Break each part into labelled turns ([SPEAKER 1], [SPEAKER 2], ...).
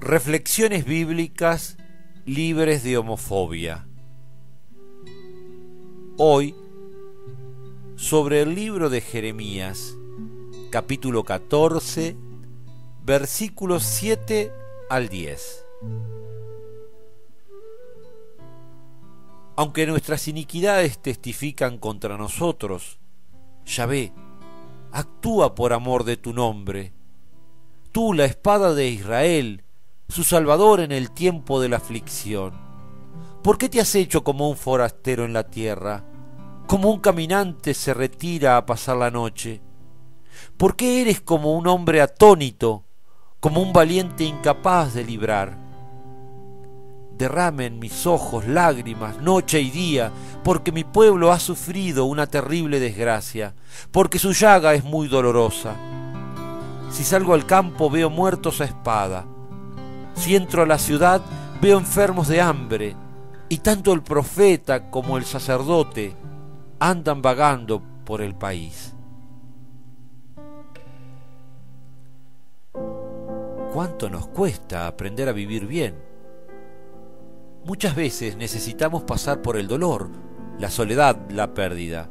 [SPEAKER 1] Reflexiones bíblicas libres de homofobia. Hoy, sobre el libro de Jeremías, capítulo 14, versículos 7 al 10. Aunque nuestras iniquidades testifican contra nosotros, Yahvé, actúa por amor de tu nombre. Tú, la espada de Israel, su Salvador en el tiempo de la aflicción. ¿Por qué te has hecho como un forastero en la tierra? Como un caminante se retira a pasar la noche. ¿Por qué eres como un hombre atónito, como un valiente incapaz de librar? Derramen mis ojos lágrimas noche y día, porque mi pueblo ha sufrido una terrible desgracia, porque su llaga es muy dolorosa. Si salgo al campo veo muertos a espada. Si entro a la ciudad veo enfermos de hambre, y tanto el profeta como el sacerdote andan vagando por el país. ¿Cuánto nos cuesta aprender a vivir bien? Muchas veces necesitamos pasar por el dolor, la soledad, la pérdida.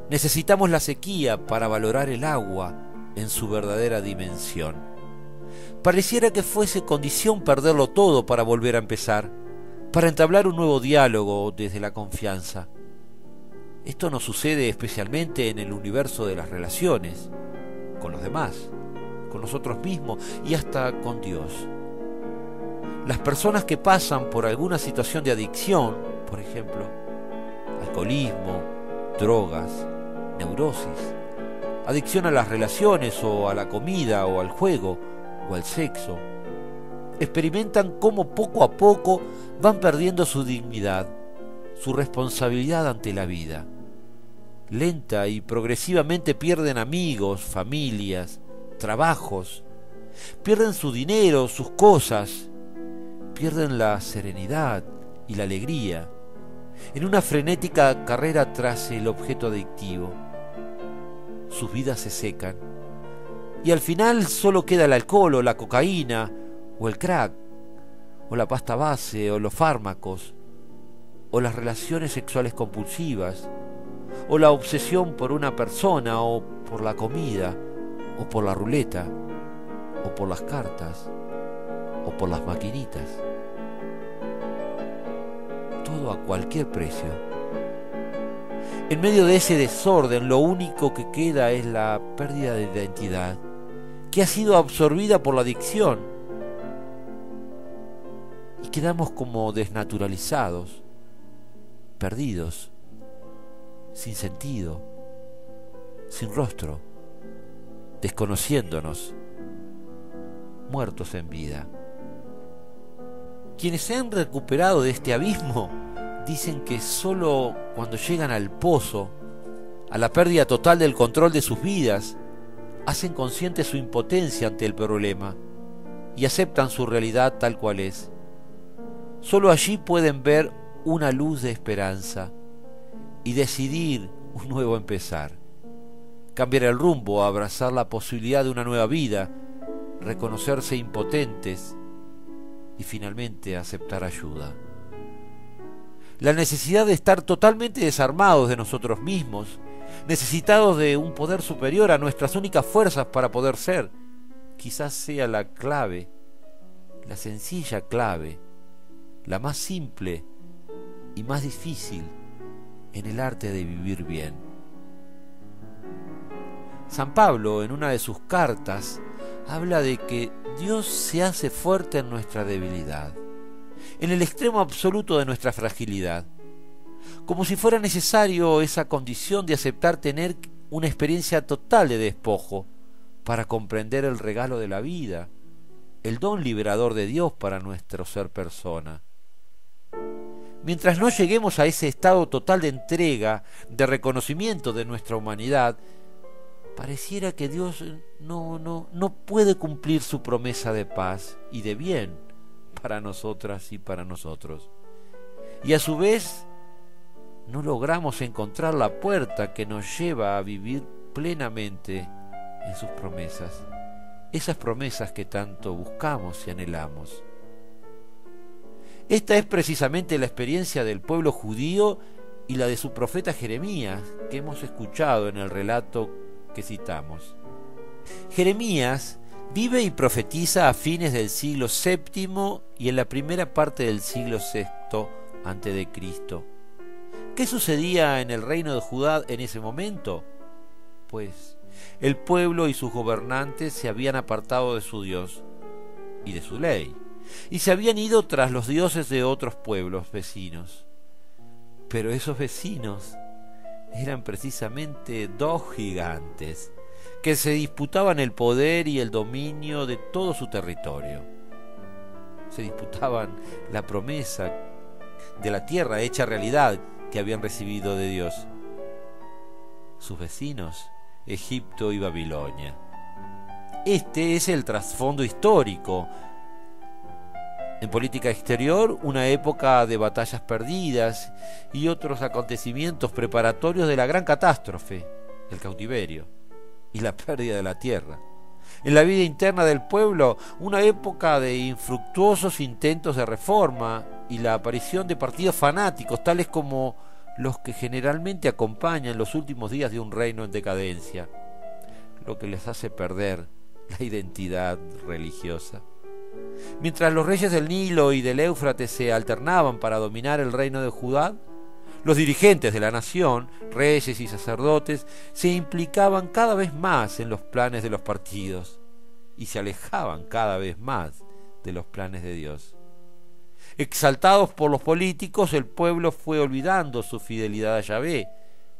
[SPEAKER 1] Necesitamos la sequía para valorar el agua en su verdadera dimensión. Pareciera que fuese condición perderlo todo para volver a empezar, para entablar un nuevo diálogo desde la confianza. Esto nos sucede especialmente en el universo de las relaciones, con los demás, con nosotros mismos y hasta con Dios. Las personas que pasan por alguna situación de adicción, por ejemplo, alcoholismo, drogas, neurosis, adicción a las relaciones o a la comida o al juego o al sexo, experimentan cómo poco a poco van perdiendo su dignidad, su responsabilidad ante la vida. Lenta y progresivamente pierden amigos, familias, trabajos, pierden su dinero, sus cosas, pierden la serenidad y la alegría en una frenética carrera tras el objeto adictivo. Sus vidas se secan y al final solo queda el alcohol o la cocaína o el crack o la pasta base o los fármacos o las relaciones sexuales compulsivas o la obsesión por una persona o por la comida o por la ruleta o por las cartas o por las maquinitas. Todo a cualquier precio. En medio de ese desorden, lo único que queda es la pérdida de identidad, que ha sido absorbida por la adicción. Y quedamos como desnaturalizados, perdidos, sin sentido, sin rostro, desconociéndonos, muertos en vida. Quienes se han recuperado de este abismo dicen que solo cuando llegan al pozo, a la pérdida total del control de sus vidas, hacen consciente su impotencia ante el problema y aceptan su realidad tal cual es. Solo allí pueden ver una luz de esperanza y decidir un nuevo empezar, cambiar el rumbo, abrazar la posibilidad de una nueva vida, reconocerse impotentes y finalmente aceptar ayuda. La necesidad de estar totalmente desarmados de nosotros mismos, necesitados de un poder superior a nuestras únicas fuerzas para poder ser, quizás sea la clave, la sencilla clave, la más simple y más difícil en el arte de vivir bien. San Pablo, en una de sus cartas, habla de que Dios se hace fuerte en nuestra debilidad, en el extremo absoluto de nuestra fragilidad, como si fuera necesario esa condición de aceptar tener una experiencia total de despojo para comprender el regalo de la vida, el don liberador de Dios para nuestro ser persona. Mientras no lleguemos a ese estado total de entrega, de reconocimiento de nuestra humanidad, pareciera que Dios no puede cumplir su promesa de paz y de bien para nosotras y para nosotros. Y a su vez, no logramos encontrar la puerta que nos lleva a vivir plenamente en sus promesas. esas promesas que tanto buscamos y anhelamos. Esta es precisamente la experiencia del pueblo judío y la de su profeta Jeremías, que hemos escuchado en el relato que citamos. Jeremías vive y profetiza a fines del siglo VII y en la primera parte del siglo VI a.C. ¿Qué sucedía en el reino de Judá en ese momento? Pues el pueblo y sus gobernantes se habían apartado de su Dios y de su ley, y se habían ido tras los dioses de otros pueblos vecinos. Pero esos vecinos eran precisamente dos gigantes que se disputaban el poder y el dominio de todo su territorio. Se disputaban la promesa de la tierra hecha realidad que habían recibido de Dios. Sus vecinos, Egipto y Babilonia. Este es el trasfondo histórico. En política exterior, una época de batallas perdidas y otros acontecimientos preparatorios de la gran catástrofe, el cautiverio y la pérdida de la tierra. En la vida interna del pueblo, una época de infructuosos intentos de reforma y la aparición de partidos fanáticos, tales como los que generalmente acompañan los últimos días de un reino en decadencia, lo que les hace perder la identidad religiosa. Mientras los reyes del Nilo y del Éufrates se alternaban para dominar el reino de Judá, los dirigentes de la nación, reyes y sacerdotes, se implicaban cada vez más en los planes de los partidos y se alejaban cada vez más de los planes de Dios. Exaltados por los políticos, el pueblo fue olvidando su fidelidad a Yahvé,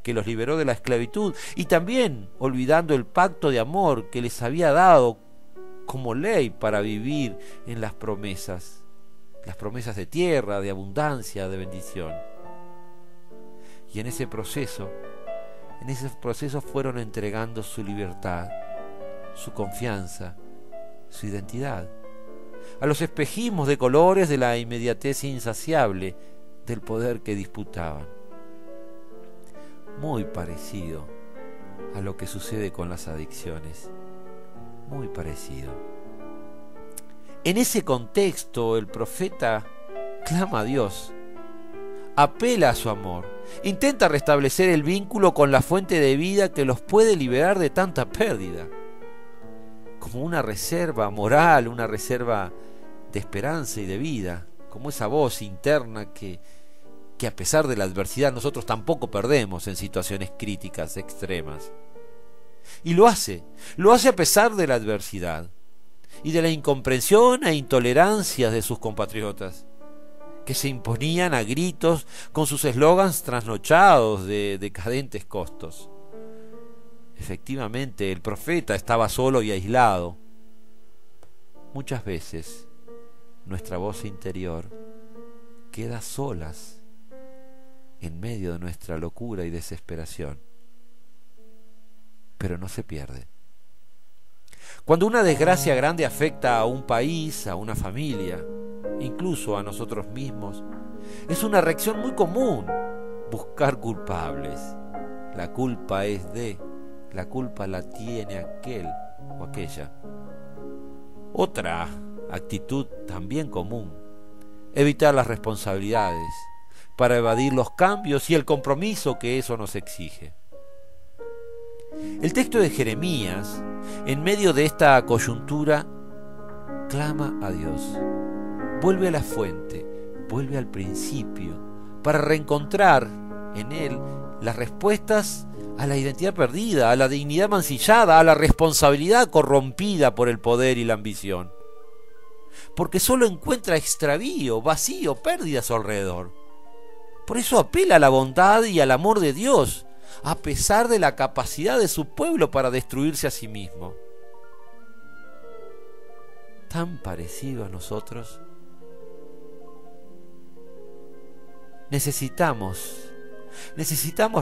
[SPEAKER 1] que los liberó de la esclavitud, y también olvidando el pacto de amor que les había dado como ley para vivir en las promesas de tierra, de abundancia, de bendición. Y en ese proceso fueron entregando su libertad, su confianza, su identidad, a los espejismos de colores de la inmediatez insaciable del poder que disputaban. Muy parecido a lo que sucede con las adicciones. Muy parecido. En ese contexto, el profeta clama a Dios, apela a su amor, intenta restablecer el vínculo con la fuente de vida que los puede liberar de tanta pérdida, como una reserva moral, una reserva de esperanza y de vida, como esa voz interna que a pesar de la adversidad nosotros tampoco perdemos en situaciones críticas extremas. Y lo hace a pesar de la adversidad y de la incomprensión e intolerancia de sus compatriotas, que se imponían a gritos con sus eslogans trasnochados de decadentes costos. Efectivamente, el profeta estaba solo y aislado. Muchas veces nuestra voz interior queda solas en medio de nuestra locura y desesperación, pero no se pierde. Cuando una desgracia grande afecta a un país, a una familia, incluso a nosotros mismos, es una reacción muy común buscar culpables. La culpa es de, la culpa la tiene aquel o aquella. Otra actitud también común, evitar las responsabilidades para evadir los cambios y el compromiso que eso nos exige. El texto de Jeremías, en medio de esta coyuntura, clama a Dios, vuelve a la fuente, vuelve al principio, para reencontrar en él las respuestas a la identidad perdida, a la dignidad mancillada, a la responsabilidad corrompida por el poder y la ambición. Porque solo encuentra extravío, vacío, pérdida a su alrededor. Por eso apela a la bondad y al amor de Dios, a pesar de la capacidad de su pueblo para destruirse a sí mismo. Tan parecido a nosotros. Necesitamos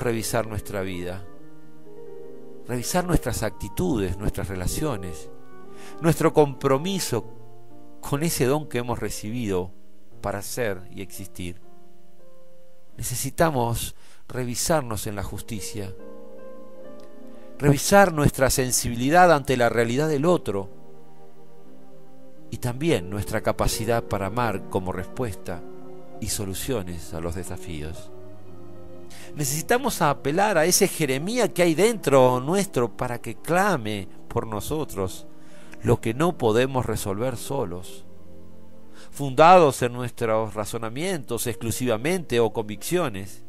[SPEAKER 1] revisar nuestra vida, revisar nuestras actitudes, nuestras relaciones, nuestro compromiso con ese don que hemos recibido para ser y existir. Necesitamos revisarnos en la justicia, revisar nuestra sensibilidad ante la realidad del otro, y también nuestra capacidad para amar como respuesta y soluciones a los desafíos. Necesitamos apelar a ese Jeremías que hay dentro nuestro para que clame por nosotros lo que no podemos resolver solos, fundados en nuestros razonamientos exclusivamente o convicciones.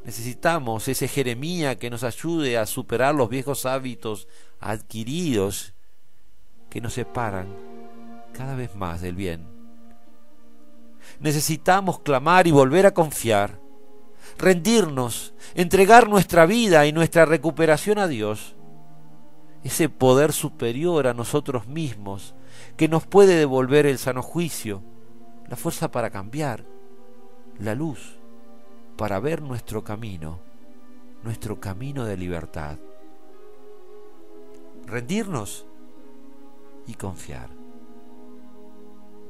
[SPEAKER 1] Necesitamos ese Jeremías que nos ayude a superar los viejos hábitos adquiridos que nos separan cada vez más del bien. Necesitamos clamar y volver a confiar, rendirnos, entregar nuestra vida y nuestra recuperación a Dios, ese poder superior a nosotros mismos que nos puede devolver el sano juicio, la fuerza para cambiar, la luz para ver nuestro camino de libertad. Rendirnos y confiar.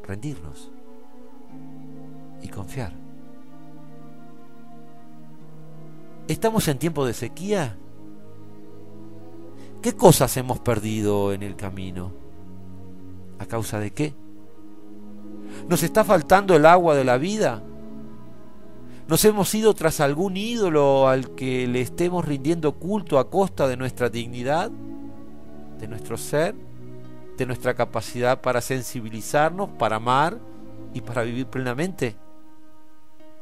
[SPEAKER 1] Rendirnos y confiar. ¿Estamos en tiempo de sequía? ¿Qué cosas hemos perdido en el camino? ¿A causa de qué? ¿Nos está faltando el agua de la vida? ¿Nos hemos ido tras algún ídolo al que le estemos rindiendo culto a costa de nuestra dignidad, de nuestro ser, de nuestra capacidad para sensibilizarnos, para amar y para vivir plenamente?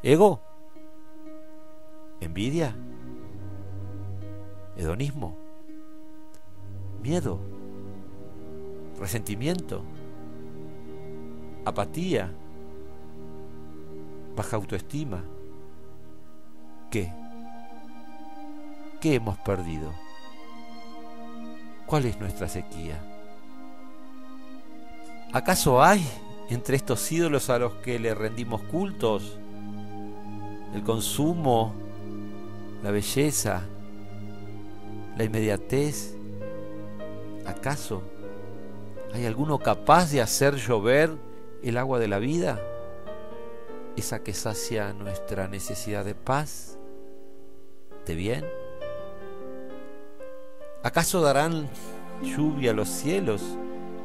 [SPEAKER 1] ¿Ego? ¿Envidia? ¿Hedonismo? ¿Miedo? ¿Resentimiento? ¿Apatía? ¿Baja autoestima? ¿Qué? ¿Qué hemos perdido? ¿Cuál es nuestra sequía? ¿Acaso hay entre estos ídolos a los que le rendimos cultos el consumo, la belleza, la inmediatez? ¿Acaso hay alguno capaz de hacer llover el agua de la vida? Esa que sacia nuestra necesidad de paz, de bien. ¿Acaso darán lluvia a los cielos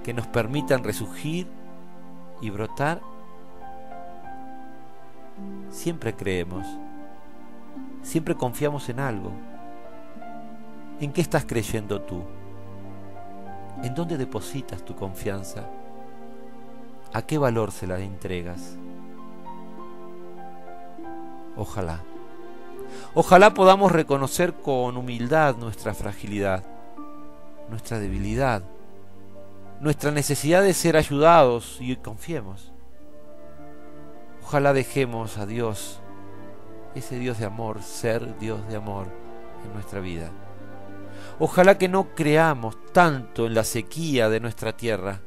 [SPEAKER 1] que nos permitan resurgir y brotar? Siempre creemos, siempre confiamos en algo. ¿En qué estás creyendo tú? ¿En dónde depositas tu confianza? ¿A qué valor se la entregas? Ojalá podamos reconocer con humildad nuestra fragilidad, nuestra debilidad, nuestra necesidad de ser ayudados y confiemos. Ojalá dejemos a Dios, ese Dios de amor, ser Dios de amor en nuestra vida. Ojalá que no creamos tanto en la sequía de nuestra tierra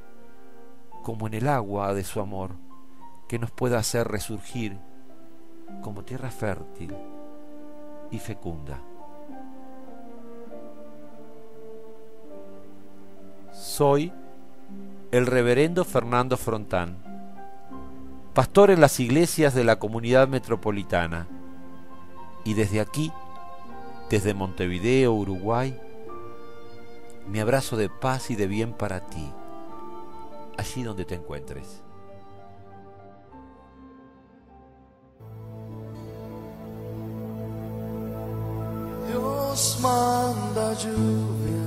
[SPEAKER 1] como en el agua de su amor, que nos pueda hacer resurgir como tierra fértil y fecunda. Soy el reverendo Fernando Frontán, pastor en las iglesias de la Comunidad Metropolitana, y desde aquí, desde Montevideo, Uruguay, mi abrazo de paz y de bien para ti, allí donde te encuentres.
[SPEAKER 2] Dios manda lluvia,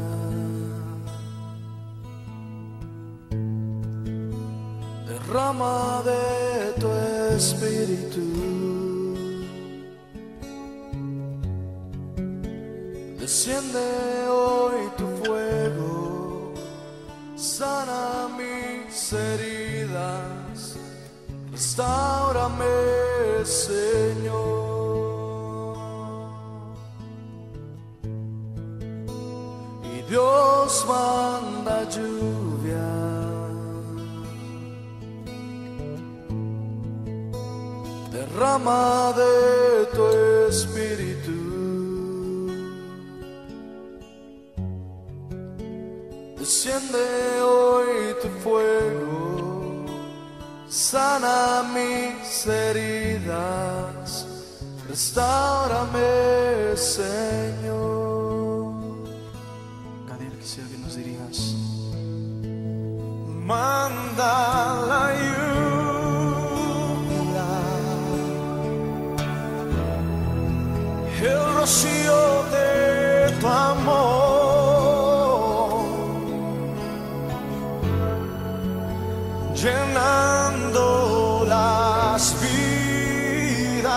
[SPEAKER 2] derrama de tu espíritu, desciende hoy tu fuego, sana mis heridas, restáurame, Señor. Dios manda lluvia, derrama de tu espíritu, desciende hoy tu fuego, sana mis heridas, restáurame, Señor. Quisiera que nos dirijas. manda la lluvia, el rocío de tu amor, llenando las vidas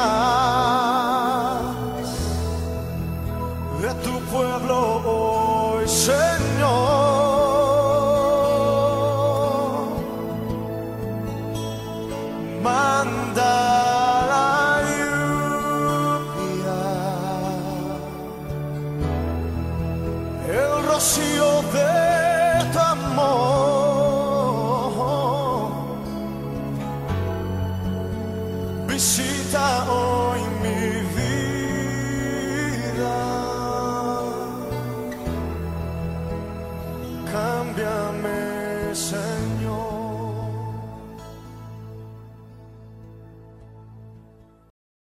[SPEAKER 2] de tu pueblo hoy, Señor. Manda la lluvia, el rocío de tu amor, visita hoy mi vida, cámbiame.